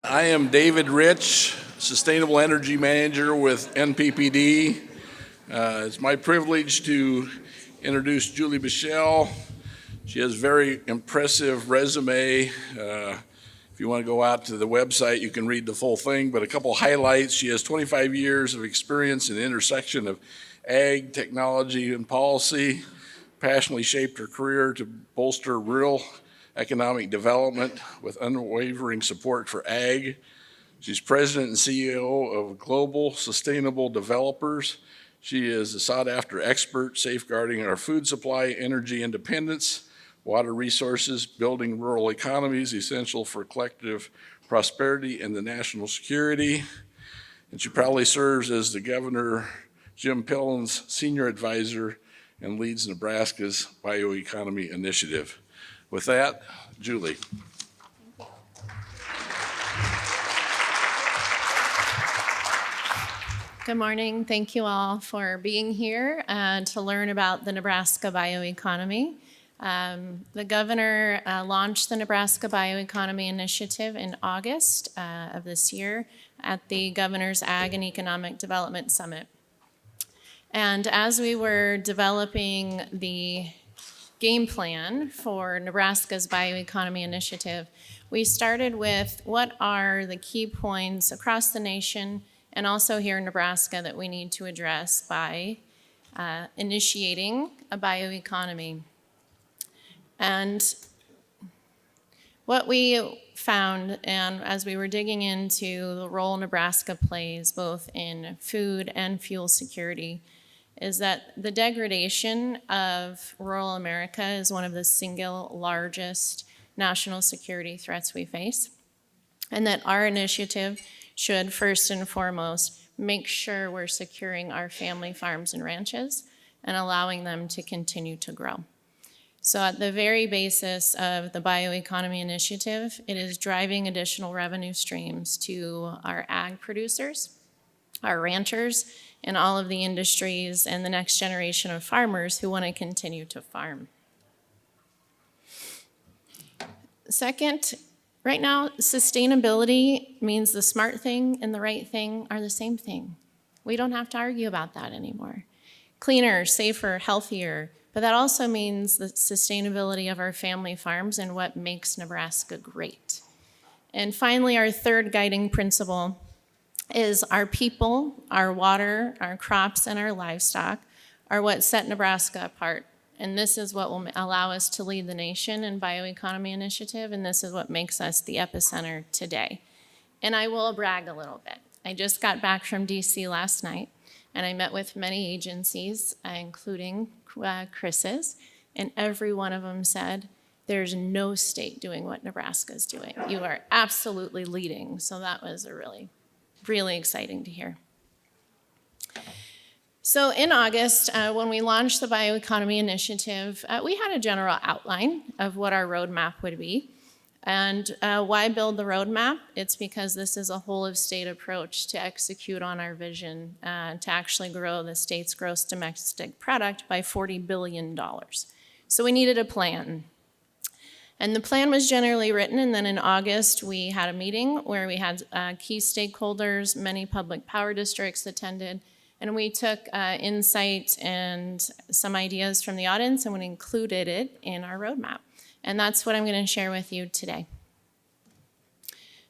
I am David Rich, Sustainable Energy Manager with NPPD. It's my privilege to introduce Julie Bichelle. She has a very impressive resume. If you want to go out to the website, you can read the full thing, but a couple highlights. She has 25 years of experience in the intersection of ag, technology, and policy. Passionately shaped her career to bolster rural economic development with unwavering support for ag. She's president and CEO of Global Sustainable Developers. She is a sought-after expert safeguarding our food supply, energy independence, water resources, building rural economies essential for collective prosperity and the national security. And she proudly serves as the Governor Jim Pillen's senior advisor and leads Nebraska's BioEconomy initiative. With that, Julie. Good morning. Thank you all for being here to learn about the Nebraska BioEconomy. The governor launched the Nebraska BioEconomy Initiative in August of this year at the Governor's Ag and Economic Development Summit. And as we were developing the game plan for Nebraska's BioEconomy Initiative, we started with what are the key points across the nation and also here in Nebraska that we need to address by initiating a bioeconomy. And what we found, and as we were digging into the role Nebraska plays both in food and fuel security, is that the degradation of rural America is one of the single largest national security threats we face, and that our initiative should first and foremost make sure we're securing our family farms and ranches and allowing them to continue to grow. So at the very basis of the BioEconomy Initiative, it is driving additional revenue streams to our ag producers, our ranchers, and all of the industries and the next generation of farmers who want to continue to farm. Second, right now, sustainability means the smart thing and the right thing are the same thing. We don't have to argue about that anymore. Cleaner, safer, healthier, but that also means the sustainability of our family farms and what makes Nebraska great. And finally, our third guiding principle is our people, our water, our crops, and our livestock are what set Nebraska apart. And this is what will allow us to lead the nation in BioEconomy Initiative, and this is what makes us the epicenter today. And I will brag a little bit. I just got back from DC last night, and I met with many agencies, including Chris's, and every one of them said, there's no state doing what Nebraska's doing. You are absolutely leading. So that was a really exciting to hear. So in August, when we launched the BioEconomy Initiative, we had a general outline of what our roadmap would be. And why build the roadmap? It's because this is a whole of state approach to execute on our vision to actually grow the state's gross domestic product by $40 billion. So we needed a plan. And the plan was generally written, and then in August, we had a meeting where we had key stakeholders, many public power districts attended, and we took insight and some ideas from the audience and we included it in our roadmap. And that's what I'm going to share with you today.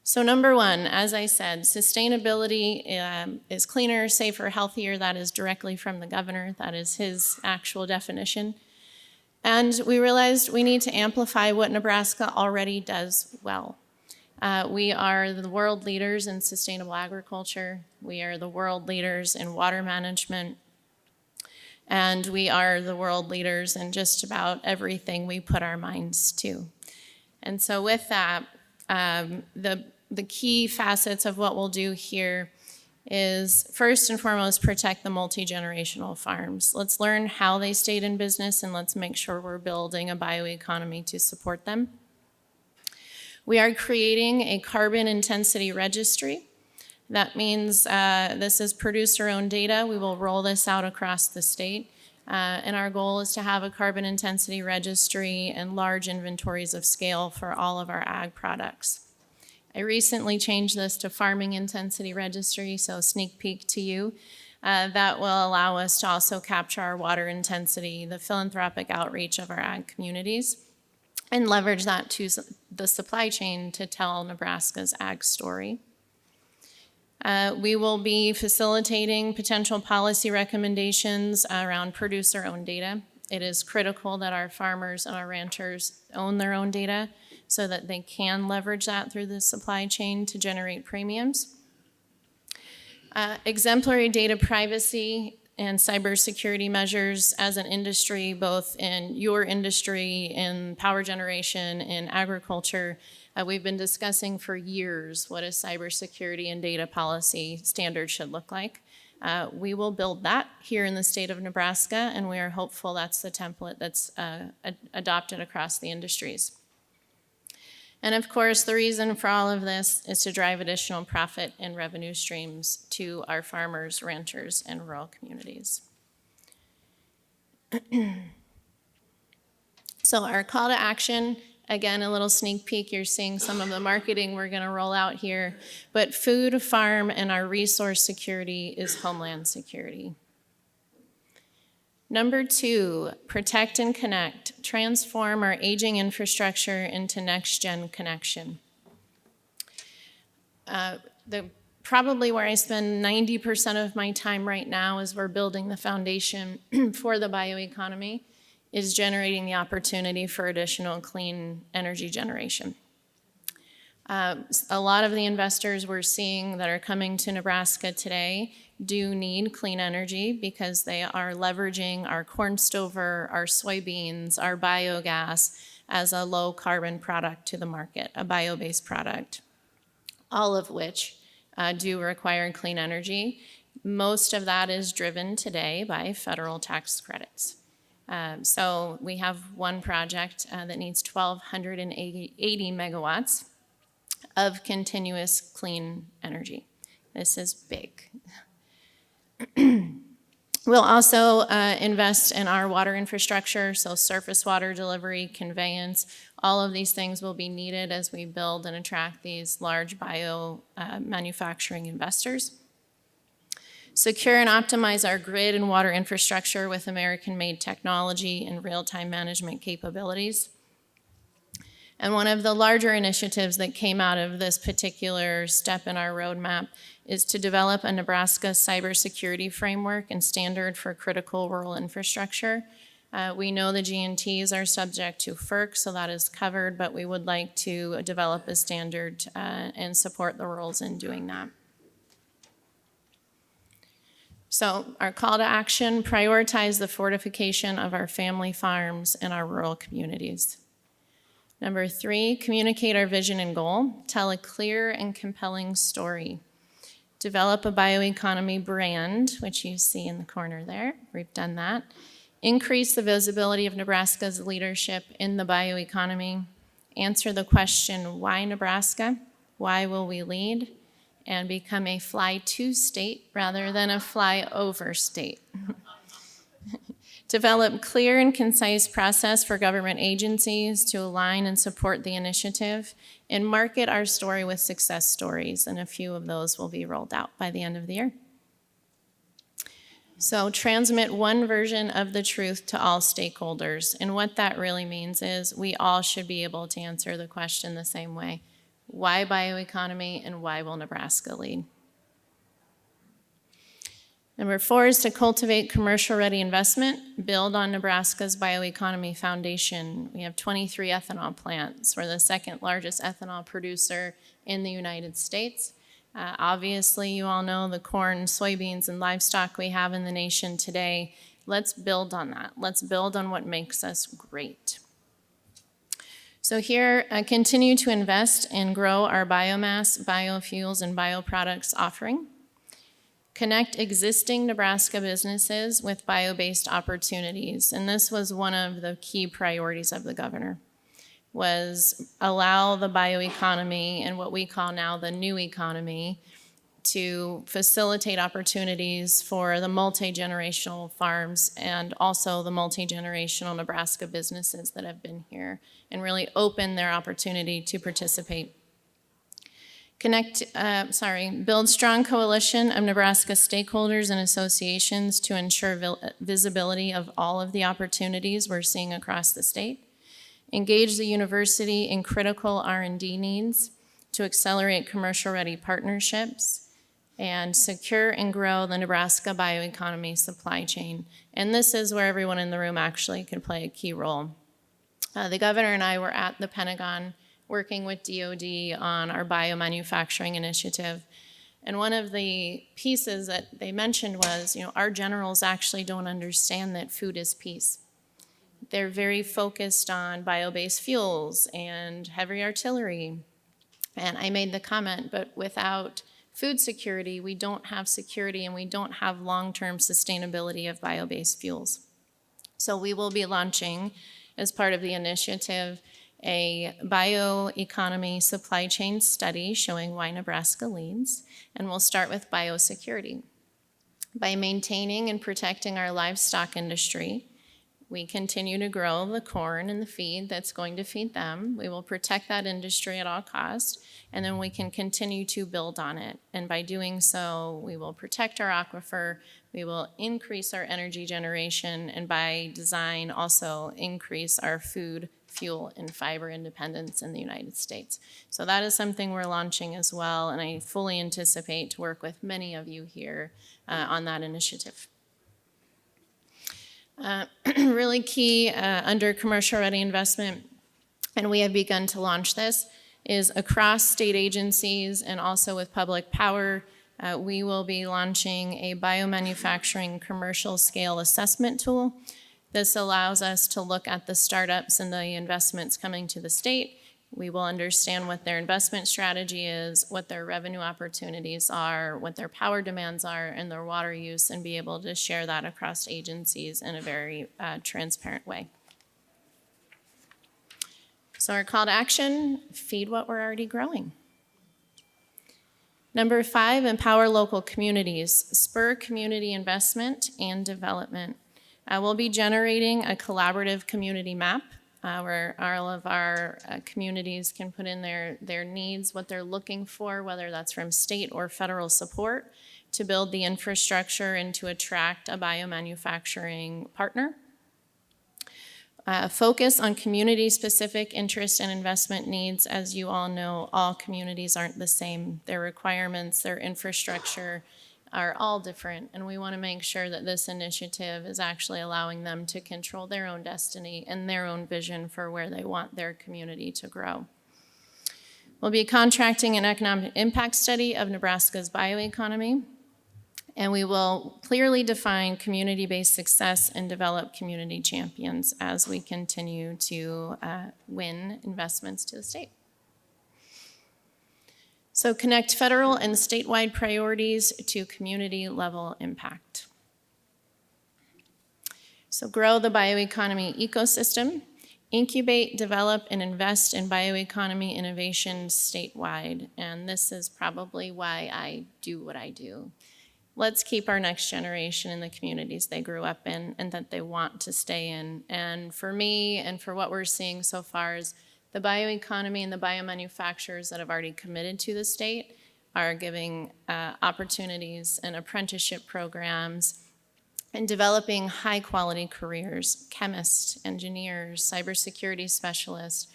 So number one, as I said, sustainability is cleaner, safer, healthier. That is directly from the governor. That is his actual definition. And we realized we need to amplify what Nebraska already does well. We are the world leaders in sustainable agriculture. We are the world leaders in water management. And we are the world leaders in just about everything we put our minds to. And so with that, the key facets of what we'll do here is first and foremost protect the multi-generational farms. Let's learn how they stayed in business and let's make sure we're building a bioeconomy to support them. We are creating a carbon intensity registry. That means this is producer-owned data. We will roll this out across the state. And our goal is to have a carbon intensity registry and large inventories of scale for all of our ag products. I recently changed this to farming intensity registry, so sneak peek to you. That will allow us to also capture our water intensity, the philanthropic outreach of our ag communities, and leverage that to the supply chain to tell Nebraska's ag story. We will be facilitating potential policy recommendations around producer-owned data. It is critical that our farmers and our ranchers own their own data so that they can leverage that through the supply chain to generate premiums. Exemplary data privacy and cybersecurity measures as an industry, both in your industry, in power generation, in agriculture. We've been discussing for years what a cybersecurity and data policy standard should look like. We will build that here in the state of Nebraska, and we are hopeful that's the template that's adopted across the industries. And of course, the reason for all of this is to drive additional profit and revenue streams to our farmers, ranchers, and rural communities. So our call to action, again, a little sneak peek, you're seeing some of the marketing we're gonna roll out here, but food, farm, and our resource security is homeland security. Number 2, protect and connect. Transform our aging infrastructure into next-gen connection. Probably where I spend 90% of my time right now as we're building the foundation for the bioeconomy is generating the opportunity for additional clean energy generation. A lot of the investors we're seeing that are coming to Nebraska today do need clean energy because they are leveraging our corn stover, our soybeans, our biogas as a low carbon product to the market, a bio-based product, all of which do require clean energy. Most of that is driven today by federal tax credits. So we have one project that needs 1,280 megawatts of continuous clean energy. This is big. We'll also invest in our water infrastructure, so surface water delivery, conveyance, all of these things will be needed as we build and attract these large bio manufacturing investors. Secure and optimize our grid and water infrastructure with American-made technology and real-time management capabilities. And one of the larger initiatives that came out of this particular step in our roadmap is to develop a Nebraska cybersecurity framework and standard for critical rural infrastructure. We know the G&Ts are subject to FERC, so that is covered, but we would like to develop a standard and support the rurals in doing that. So our call to action, prioritize the fortification of our family farms and our rural communities. Number 3, communicate our vision and goal. Tell a clear and compelling story. Develop a bioeconomy brand, which you see in the corner there. We've done that. Increase the visibility of Nebraska's leadership in the bioeconomy. Answer the question, why Nebraska? Why will we lead? And become a fly-to state rather than a fly-over state. Develop clear and concise process for government agencies to align and support the initiative, and market our story with success stories, and a few of those will be rolled out by the end of the year. So transmit one version of the truth to all stakeholders, and what that really means is we all should be able to answer the question the same way. Why bioeconomy, and why will Nebraska lead? Number 4 is to cultivate commercial-ready investment, build on Nebraska's bioeconomy foundation. We have 23 ethanol plants. We're the second largest ethanol producer in the United States. Obviously, you all know the corn, soybeans, and livestock we have in the nation today. Let's build on that. Let's build on what makes us great. So here, continue to invest and grow our biomass, biofuels, and bioproducts offering. Connect existing Nebraska businesses with bio-based opportunities. And this was one of the key priorities of the governor, was allow the bioeconomy and what we call now the new economy to facilitate opportunities for the multi-generational farms and also the multi-generational Nebraska businesses that have been here and really open their opportunity to participate. Build strong coalition of Nebraska stakeholders and associations to ensure visibility of all of the opportunities we're seeing across the state. Engage the university in critical R&D needs to accelerate commercial-ready partnerships, and secure and grow the Nebraska bioeconomy supply chain. And this is where everyone in the room actually can play a key role. The governor and I were at the Pentagon working with DOD on our biomanufacturing initiative. And one of the pieces that they mentioned was, our generals actually don't understand that food is peace. They're very focused on bio-based fuels and heavy artillery. And I made the comment, but without food security, we don't have security and we don't have long-term sustainability of bio-based fuels. So we will be launching, as part of the initiative, a bioeconomy supply chain study showing why Nebraska leads, and we'll start with biosecurity. By maintaining and protecting our livestock industry, we continue to grow the corn and the feed that's going to feed them. We will protect that industry at all costs, and then we can continue to build on it. And by doing so, we will protect our aquifer, we will increase our energy generation, and by design also increase our food, fuel, and fiber independence in the United States. So that is something we're launching as well, and I fully anticipate to work with many of you here on that initiative. Really key under commercial ready investment, and we have begun to launch this, is across state agencies and also with public power. We will be launching a biomanufacturing commercial scale assessment tool. This allows us to look at the startups and the investments coming to the state. We will understand what their investment strategy is, what their revenue opportunities are, what their power demands are, and their water use, and be able to share that across agencies in a very transparent way. So our call to action, feed what we're already growing. Number 5, empower local communities, spur community investment and development. We'll be generating a collaborative community map where all of our communities can put in their needs, what they're looking for, whether that's from state or federal support, to build the infrastructure and to attract a biomanufacturing partner. Focus on community-specific interest and investment needs. As you all know, all communities aren't the same. Their requirements, their infrastructure are all different, and we want to make sure that this initiative is actually allowing them to control their own destiny and their own vision for where they want their community to grow. We'll be contracting an economic impact study of Nebraska's bioeconomy, and we will clearly define community-based success and develop community champions as we continue to win investments to the state. So connect federal and statewide priorities to community-level impact. So grow the bioeconomy ecosystem, incubate, develop, and invest in bioeconomy innovation statewide. And this is probably why I do what I do. Let's keep our next generation in the communities they grew up in and that they want to stay in. And for me, and for what we're seeing so far, is the bioeconomy and the biomanufacturers that have already committed to the state are giving opportunities and apprenticeship programs and developing high-quality careers, chemists, engineers, cybersecurity specialists.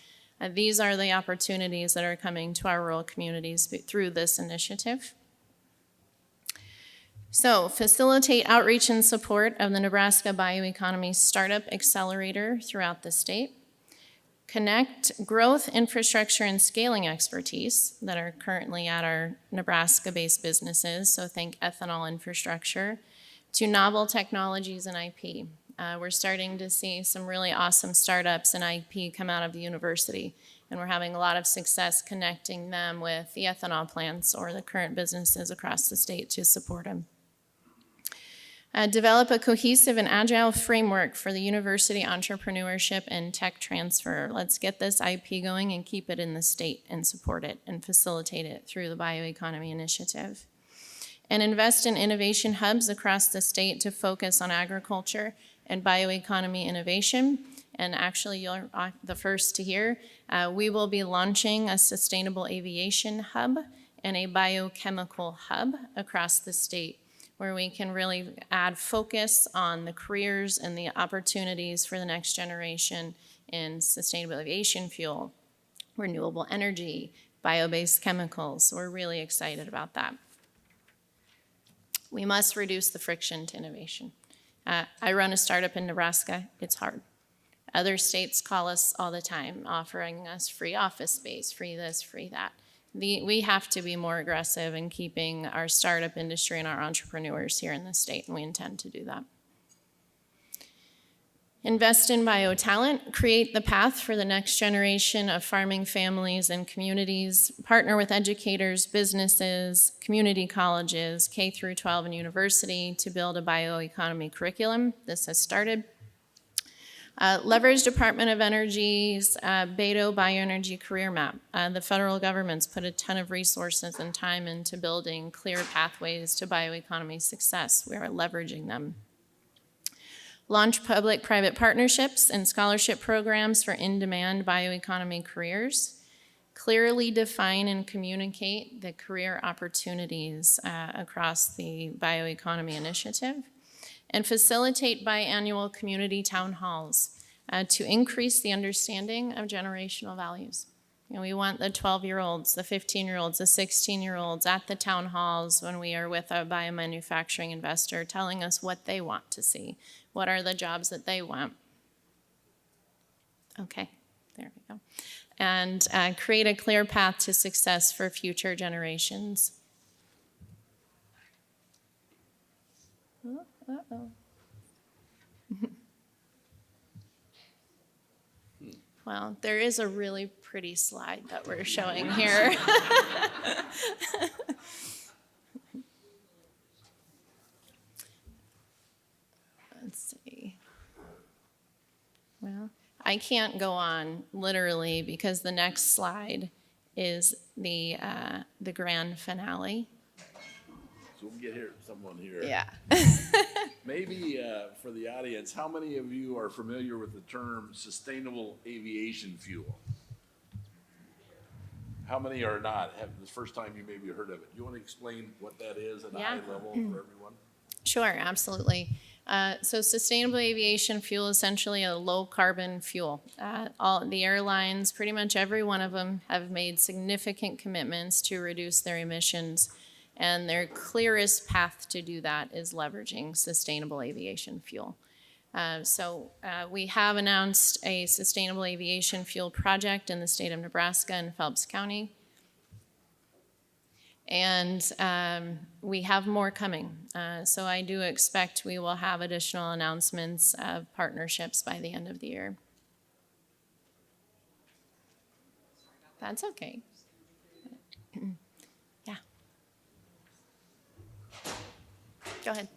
These are the opportunities that are coming to our rural communities through this initiative. So facilitate outreach and support of the Nebraska Bioeconomy Startup Accelerator throughout the state. Connect growth, infrastructure, and scaling expertise that are currently at our Nebraska-based businesses, so think ethanol infrastructure, to novel technologies and IP. We're starting to see some really awesome startups and IP come out of the university, and we're having a lot of success connecting them with the ethanol plants or the current businesses across the state to support them. Develop a cohesive and agile framework for the university entrepreneurship and tech transfer. Let's get this IP going and keep it in the state and support it and facilitate it through the bioeconomy initiative. And invest in innovation hubs across the state to focus on agriculture and bioeconomy innovation. And actually, you're the first to hear, we will be launching a sustainable aviation hub and a biochemical hub across the state where we can really add focus on the careers and the opportunities for the next generation in sustainable aviation fuel, renewable energy, bio-based chemicals. We're really excited about that. We must reduce the friction to innovation. I run a startup in Nebraska. It's hard. Other states call us all the time, offering us free office space, free this, free that. We have to be more aggressive in keeping our startup industry and our entrepreneurs here in the state, and we intend to do that. Invest in biotalent, create the path for the next generation of farming families and communities, partner with educators, businesses, community colleges, K through 12 and university to build a bioeconomy curriculum. This has started. Leverage Department of Energy's Beto Bioenergy Career Map. The federal government's put a ton of resources and time into building clear pathways to bioeconomy success. We are leveraging them. Launch public-private partnerships and scholarship programs for in-demand bioeconomy careers. Clearly define and communicate the career opportunities across the bioeconomy initiative. And facilitate biannual community town halls to increase the understanding of generational values. You know, we want the 12-year-olds, the 15-year-olds, the 16-year-olds at the town halls when we are with a biomanufacturing investor telling us what they want to see. What are the jobs that they want? Okay, there we go. And create a clear path to success for future generations. Uh-oh. Well, there is a really pretty slide that we're showing here. Let's see. Well, I can't go on literally because the next slide is the grand finale. So we'll get someone here. Yeah. Maybe for the audience, how many of you are familiar with the term sustainable aviation fuel? How many are not? Have the first time you maybe heard of it? You want to explain what that is at a high level for everyone? Sure, absolutely. So sustainable aviation fuel is essentially a low carbon fuel. All the airlines, pretty much every one of them, have made significant commitments to reduce their emissions. And their clearest path to do that is leveraging sustainable aviation fuel. We have announced a sustainable aviation fuel project in the state of Nebraska and Phelps County. And we have more coming. So I do expect we will have additional announcements of partnerships by the end of the year. That's okay. Yeah. Go ahead.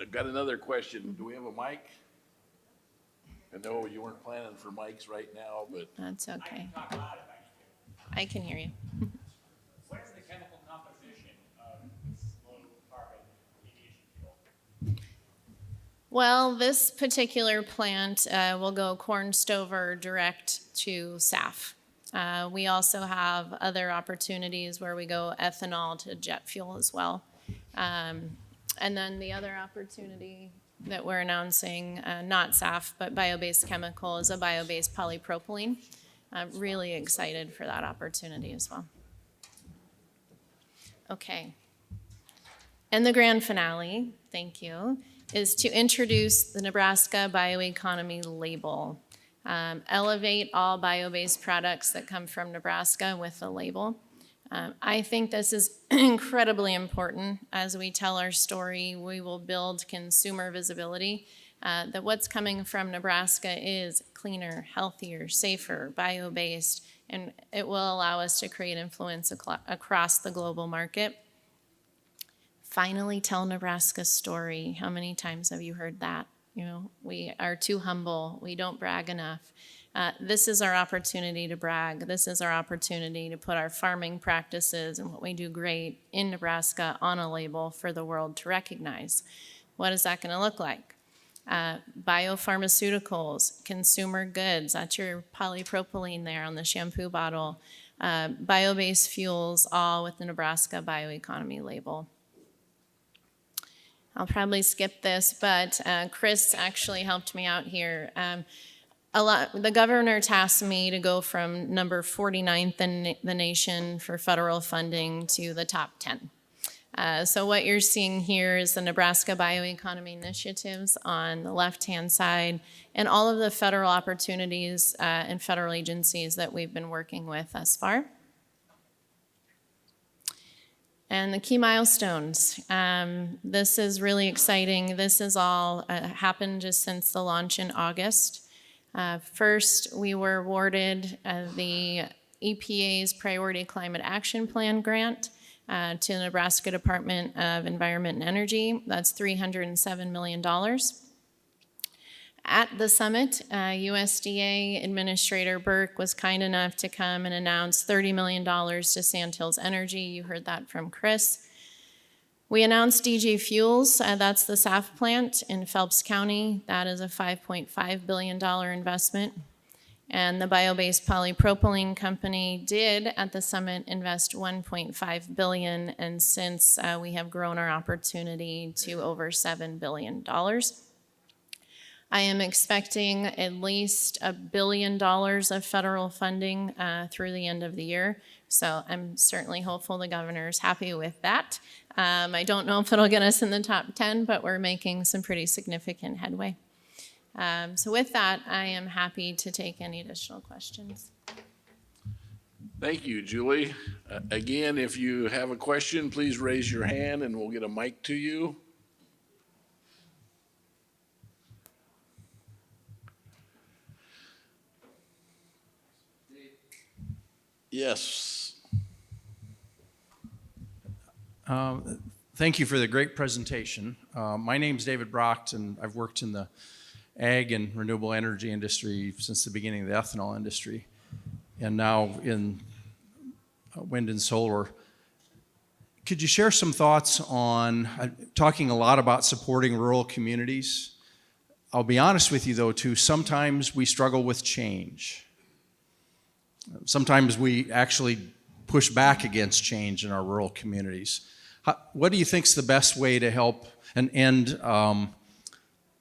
I've got another question. Do we have a mic? I know you weren't planning for mics right now, but. That's okay. I can hear you. What is the chemical composition of this low carbon aviation fuel? Well, this particular plant will go corn stover direct to SAF. We also have other opportunities where we go ethanol to jet fuel as well. And then the other opportunity that we're announcing, not SAF, but bio-based chemical, is a bio-based polypropylene. I'm really excited for that opportunity as well. Okay. And the grand finale, thank you, is to introduce the Nebraska BioEconomy label. Elevate all bio-based products that come from Nebraska with the label. I think this is incredibly important. As we tell our story, we will build consumer visibility that what's coming from Nebraska is cleaner, healthier, safer, bio-based, and it will allow us to create influence across the global market. Finally tell Nebraska's story. How many times have you heard that? You know, we are too humble. We don't brag enough. This is our opportunity to brag. This is our opportunity to put our farming practices and what we do great in Nebraska on a label for the world to recognize. What is that going to look like? Biopharmaceuticals, consumer goods, that's your polypropylene there on the shampoo bottle. bio-based fuels, all with the Nebraska BioEconomy label. I'll probably skip this, but Chris actually helped me out here. The governor tasked me to go from number 49th in the nation for federal funding to the top 10. So what you're seeing here is the Nebraska BioEconomy initiatives on the left-hand side and all of the federal opportunities and federal agencies that we've been working with thus far. And the key milestones. This is really exciting. This has all happened just since the launch in August. First, we were awarded the EPA's Priority Climate Action Plan grant to the Nebraska Department of Environment and Energy. That's $307 million. At the summit, USDA Administrator Burke was kind enough to come and announce $30 million to Sandhills Energy. You heard that from Chris. We announced DG Fuels, that's the SAF plant in Phelps County. That is a $5.5 billion investment. And the bio-based polypropylene company did at the summit invest $1.5 billion, and since we have grown our opportunity to over $7 billion. I am expecting at least $1 billion of federal funding through the end of the year. So I'm certainly hopeful the governor is happy with that. I don't know if it'll get us in the top 10, but we're making some pretty significant headway. So with that, I am happy to take any additional questions. Thank you, Julie. Again, if you have a question, please raise your hand and we'll get a mic to you. Yes. Thank you for the great presentation. My name's David Brocht, and I've worked in the ag and renewable energy industry since the beginning of the ethanol industry, and now in wind and solar. Could you share some thoughts on talking a lot about supporting rural communities? I'll be honest with you, though, too, sometimes we struggle with change. Sometimes we actually push back against change in our rural communities. What do you think is the best way to help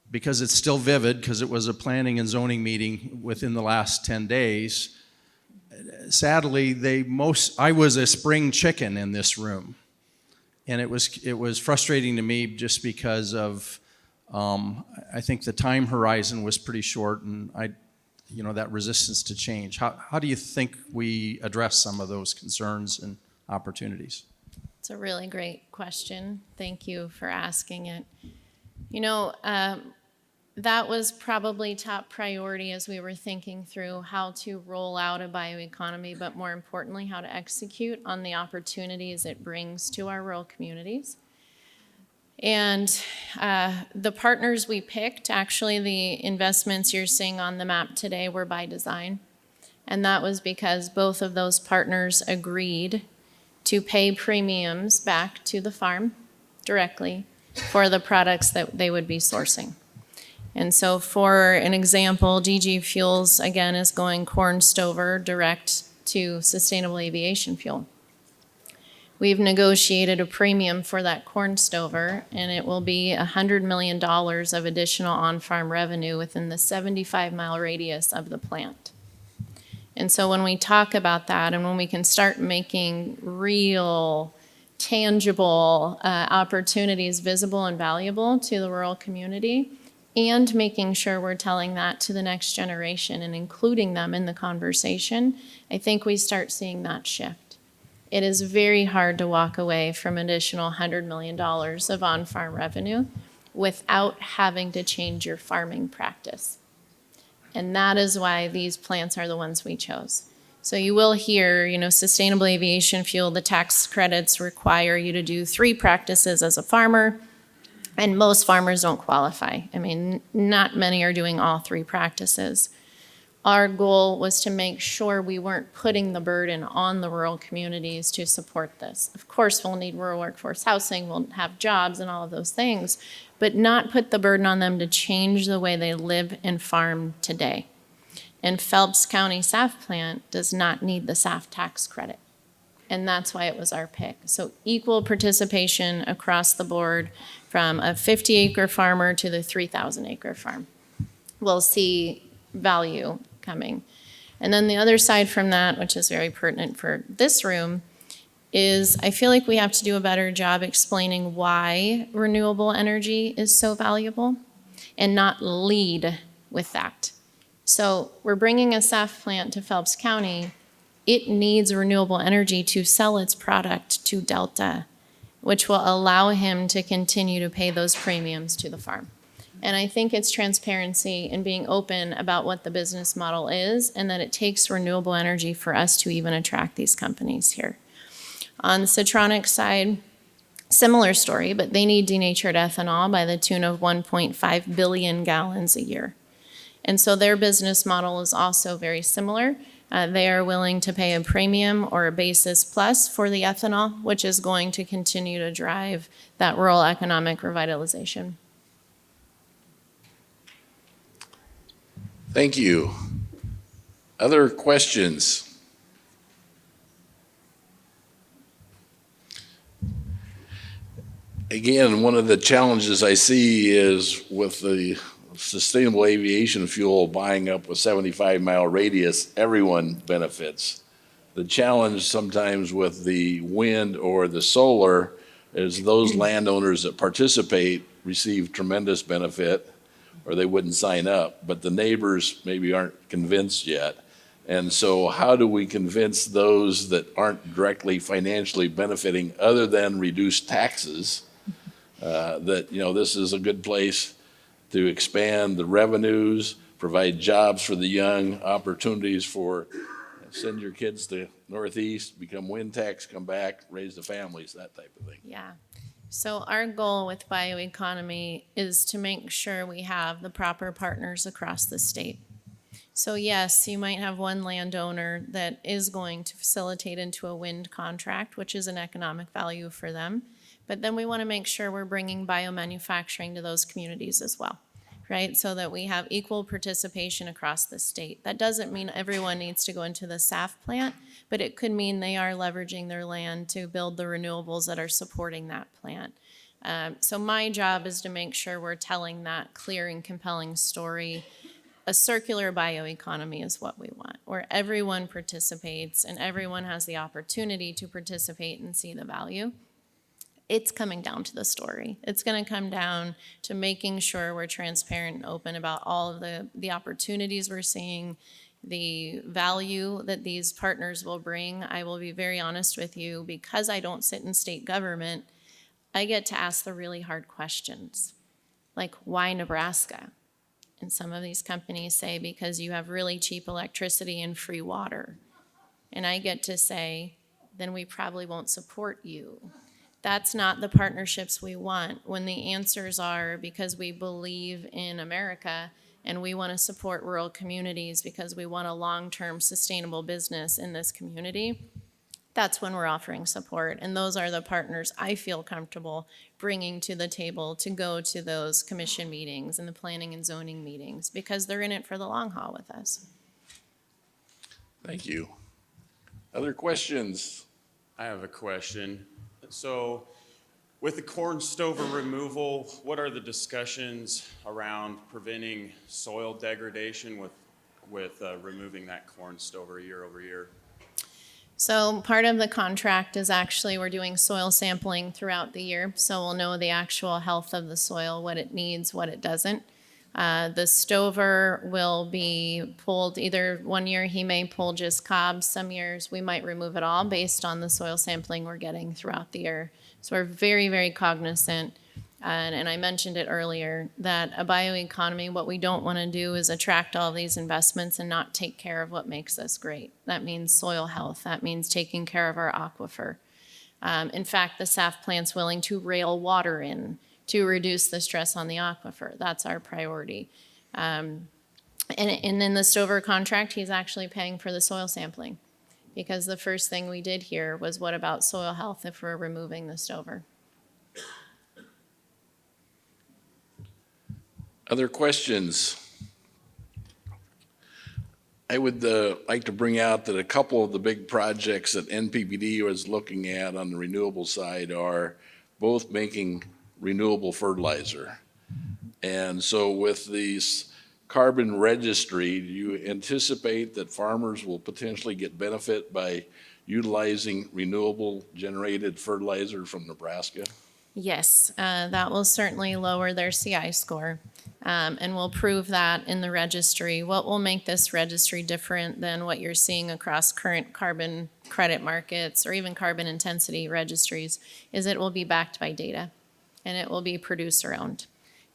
because it's still vivid, because it was a planning and zoning meeting within the last 10 days. Sadly, I was a spring chicken in this room. And it was frustrating to me just because of, I think the time horizon was pretty short, and that resistance to change. How do you think we address some of those concerns and opportunities? It's a really great question. Thank you for asking it. That was probably top priority as we were thinking through how to roll out a bioeconomy, but more importantly, how to execute on the opportunities it brings to our rural communities. And the partners we picked, actually the investments you're seeing on the map today were by design. And that was because both of those partners agreed to pay premiums back to the farm directly for the products that they would be sourcing. And so for an example, DG Fuels, again, is going corn stover direct to sustainable aviation fuel. We've negotiated a premium for that corn stover, and it will be $100 million of additional on-farm revenue within the 75-mile radius of the plant. And so when we talk about that, and when we can start making real, tangible opportunities visible and valuable to the rural community, and making sure we're telling that to the next generation and including them in the conversation, I think we start seeing that shift. It is very hard to walk away from an additional $100 million of on-farm revenue without having to change your farming practice. And that is why these plants are the ones we chose. So you will hear, sustainable aviation fuel, the tax credits require you to do 3 practices as a farmer, and most farmers don't qualify. I mean, not many are doing all 3 practices. Our goal was to make sure we weren't putting the burden on the rural communities to support this. Of course, we'll need rural workforce housing, we'll have jobs and all of those things, but not put the burden on them to change the way they live and farm today. And Phelps County SAF plant does not need the SAF tax credit. And that's why it was our pick. So equal participation across the board from a 50-acre farmer to the 3,000-acre farm. We'll see value coming. And then the other side from that, which is very pertinent for this room, is I feel like we have to do a better job explaining why renewable energy is so valuable and not lead with that. So we're bringing a SAF plant to Phelps County. It needs renewable energy to sell its product to Delta, which will allow him to continue to pay those premiums to the farm. And I think it's transparency and being open about what the business model is and that it takes renewable energy for us to even attract these companies here. On the Citronic side, similar story, but they need denatured ethanol by the tune of 1.5 billion gallons a year. And so their business model is also very similar. They are willing to pay a premium or a basis plus for the ethanol, which is going to continue to drive that rural economic revitalization. Thank you. Other questions? Again, one of the challenges I see is with the sustainable aviation fuel buying up a 75-mile radius, everyone benefits. The challenge sometimes with the wind or the solar is those landowners that participate receive tremendous benefit, or they wouldn't sign up, but the neighbors maybe aren't convinced yet. And so how do we convince those that aren't directly financially benefiting other than reduced taxes that, you know, this is a good place to expand the revenues, provide jobs for the young, opportunities for send your kids to Northeast, become wind tax, come back, raise the families, that type of thing. Yeah. So our goal with BioEconomy is to make sure we have the proper partners across the state. So yes, you might have one landowner that is going to facilitate into a wind contract, which is an economic value for them. But then we want to make sure we're bringing biomanufacturing to those communities as well, right? So that we have equal participation across the state. That doesn't mean everyone needs to go into the SAF plant, but it could mean they are leveraging their land to build the renewables that are supporting that plant. So my job is to make sure we're telling that clear and compelling story. A circular bioeconomy is what we want, where everyone participates and everyone has the opportunity to participate and see the value. It's coming down to the story. It's going to come down to making sure we're transparent and open about all of the opportunities we're seeing, the value that these partners will bring. I will be very honest with you, because I don't sit in state government, I get to ask the really hard questions, like why Nebraska? And some of these companies say because you have really cheap electricity and free water. And I get to say, then we probably won't support you. That's not the partnerships we want. When the answers are because we believe in America and we want to support rural communities because we want a long-term sustainable business in this community, that's when we're offering support. And those are the partners I feel comfortable bringing to the table to go to those commission meetings and the planning and zoning meetings, because they're in it for the long haul with us. Thank you. Other questions? I have a question. So with the corn stover removal, what are the discussions around preventing soil degradation with removing that corn stover year over year? So part of the contract is actually we're doing soil sampling throughout the year, so we'll know the actual health of the soil, what it needs, what it doesn't. The stover will be pulled, either one year he may pull just cobs, some years we might remove it all based on the soil sampling we're getting throughout the year. So we're very, very cognizant, and I mentioned it earlier, that a bioeconomy, what we don't want to do is attract all these investments and not take care of what makes us great. That means soil health, that means taking care of our aquifer. In fact, the SAF plant's willing to rail water in to reduce the stress on the aquifer. That's our priority. And in the stover contract, he's actually paying for the soil sampling, because the first thing we did here was, what about soil health if we're removing the stover? Other questions? I would like to bring out that a couple of the big projects that NPPD was looking at on the renewable side are both making renewable fertilizer. And so with these carbon registry, do you anticipate that farmers will potentially get benefit by utilizing renewable generated fertilizer from Nebraska? Yes, that will certainly lower their CI score, and we'll prove that in the registry. What will make this registry different than what you're seeing across current carbon credit markets or even carbon intensity registries is it will be backed by data, and it will be producer-owned.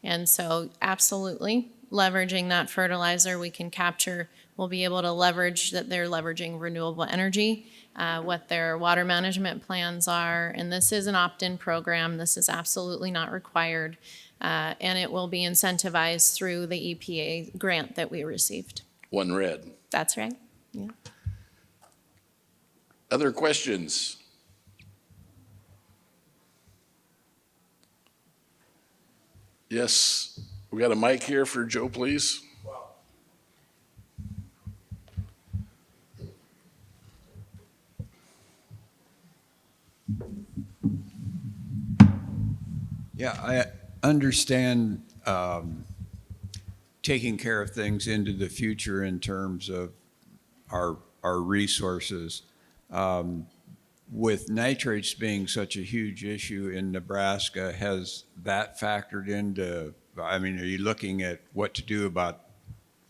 And so absolutely, leveraging that fertilizer we can capture, we'll be able to leverage that they're leveraging renewable energy, what their water management plans are, and this is an opt-in program. This is absolutely not required, and it will be incentivized through the EPA grant that we received. One red. That's right. Yeah. Other questions? Yes, we got a mic here for Joe, please. Yeah, I understand taking care of things into the future in terms of our resources. With nitrates being such a huge issue in Nebraska, has that factored into, I mean, are you looking at what to do about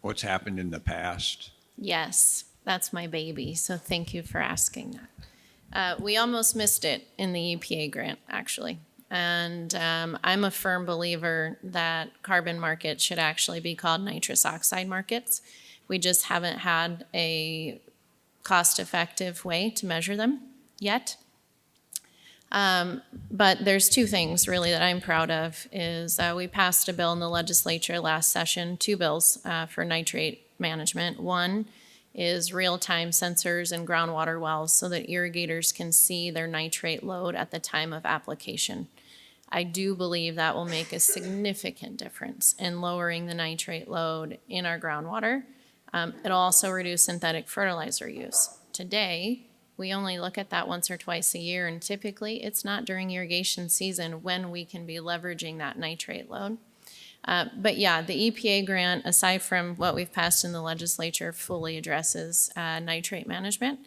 what's happened in the past? Yes, that's my baby, so thank you for asking that. We almost missed it in the EPA grant, actually. And I'm a firm believer that carbon markets should actually be called nitrous oxide markets. We just haven't had a cost-effective way to measure them yet. But there's two things really that I'm proud of is we passed a bill in the legislature last session, two bills for nitrate management. One is real-time sensors in groundwater wells so that irrigators can see their nitrate load at the time of application. I do believe that will make a significant difference in lowering the nitrate load in our groundwater. It'll also reduce synthetic fertilizer use. Today, we only look at that once or twice a year, and typically it's not during irrigation season when we can be leveraging that nitrate load. But yeah, the EPA grant, aside from what we've passed in the legislature, fully addresses nitrate management.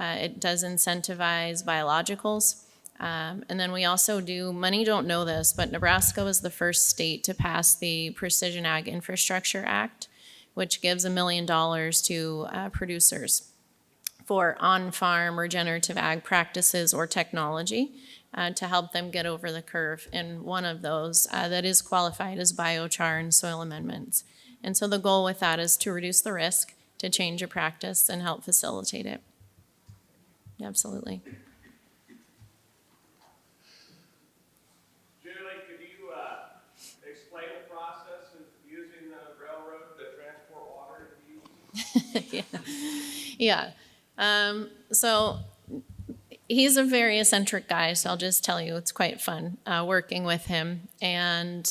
It does incentivize biologicals. And then we also do, many don't know this, but Nebraska was the first state to pass the Precision Ag Infrastructure Act, which gives $1 million to producers for on-farm regenerative ag practices or technology to help them get over the curve. And one of those that is qualified is biochar and soil amendments. And so the goal with that is to reduce the risk, to change a practice, and help facilitate it. Absolutely. Julie, could you explain the process of using the railroad to transport water to you? Yeah. So he's a very eccentric guy, so I'll just tell you, it's quite fun working with him. And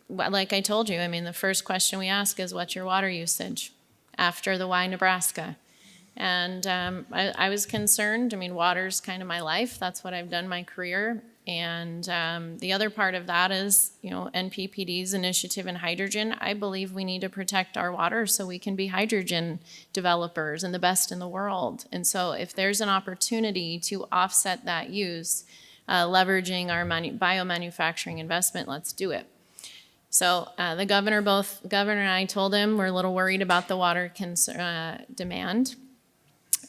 like I told you, I mean, the first question we ask is, what's your water usage after the why Nebraska? And I was concerned. I mean, water's kind of my life. That's what I've done my career. And the other part of that is, you know, NPPD's initiative in hydrogen. I believe we need to protect our water so we can be hydrogen developers and the best in the world. And so if there's an opportunity to offset that use, leveraging our biomanufacturing investment, let's do it. So the governor and I told him we're a little worried about the water demand.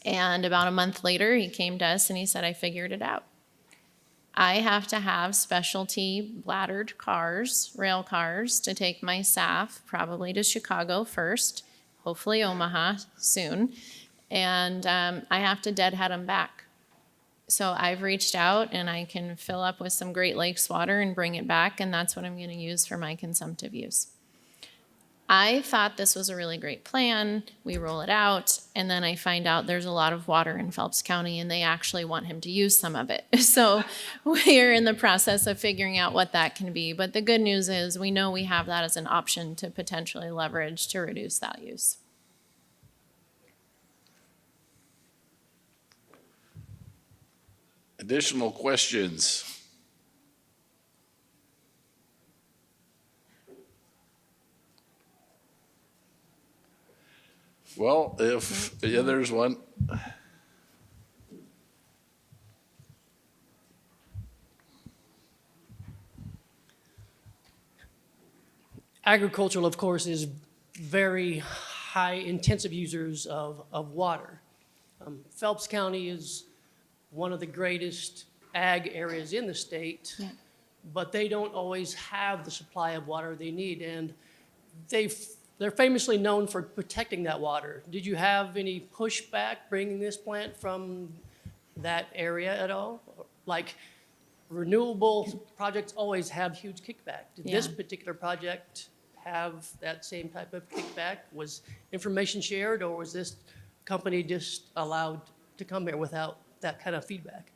And about a month later, he came to us and he said, I figured it out. I have to have specialty bladdered cars, rail cars, to take my SAF probably to Chicago first, hopefully Omaha soon, and I have to deadhead them back. So I've reached out and I can fill up with some Great Lakes water and bring it back, and that's what I'm going to use for my consumptive use. I thought this was a really great plan. We roll it out, and then I find out there's a lot of water in Phelps County, and they actually want him to use some of it. So we're in the process of figuring out what that can be. But the good news is we know we have that as an option to potentially leverage to reduce that use. Additional questions? Well, yeah, there's one. Agricultural, of course, is very high intensive users of water. Phelps County is one of the greatest ag areas in the state, Yeah. but they don't always have the supply of water they need, and they're famously known for protecting that water. Did you have any pushback bringing this plant from that area at all? Like, renewable projects always have huge kickback. Did this Yeah. particular project have that same type of kickback? Was information shared, or was this company just allowed to come here without that kind of feedback?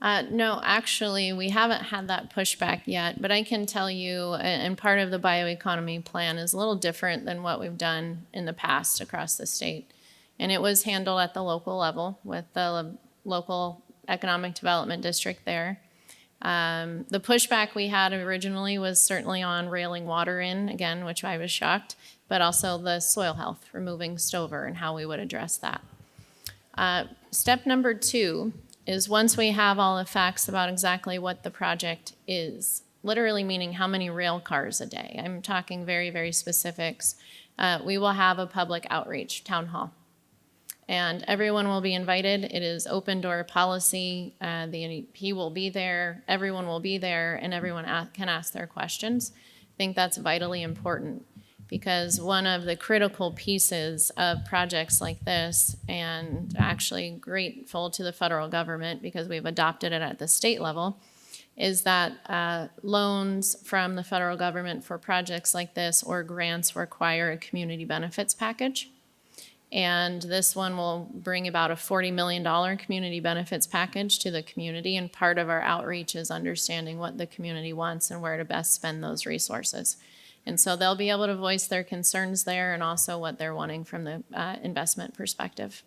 No, actually, we haven't had that pushback yet, but I can tell you, and part of the bioeconomy plan is a little different than what we've done in the past across the state. And it was handled at the local level with the local economic development district there. The pushback we had originally was certainly on railing water in, again, which I was shocked, but also the soil health, removing stover and how we would address that. Step number 2 is once we have all the facts about exactly what the project is, literally meaning how many rail cars a day, I'm talking very, very specifics, we will have a public outreach town hall. And everyone will be invited. It is open door policy. The NEP will be there, everyone will be there, and everyone can ask their questions. I think that's vitally important because one of the critical pieces of projects like this, and actually grateful to the federal government because we've adopted it at the state level, is that loans from the federal government for projects like this or grants require a community benefits package. And this one will bring about a $40 million community benefits package to the community. And part of our outreach is understanding what the community wants and where to best spend those resources. And so they'll be able to voice their concerns there and also what they're wanting from the investment perspective.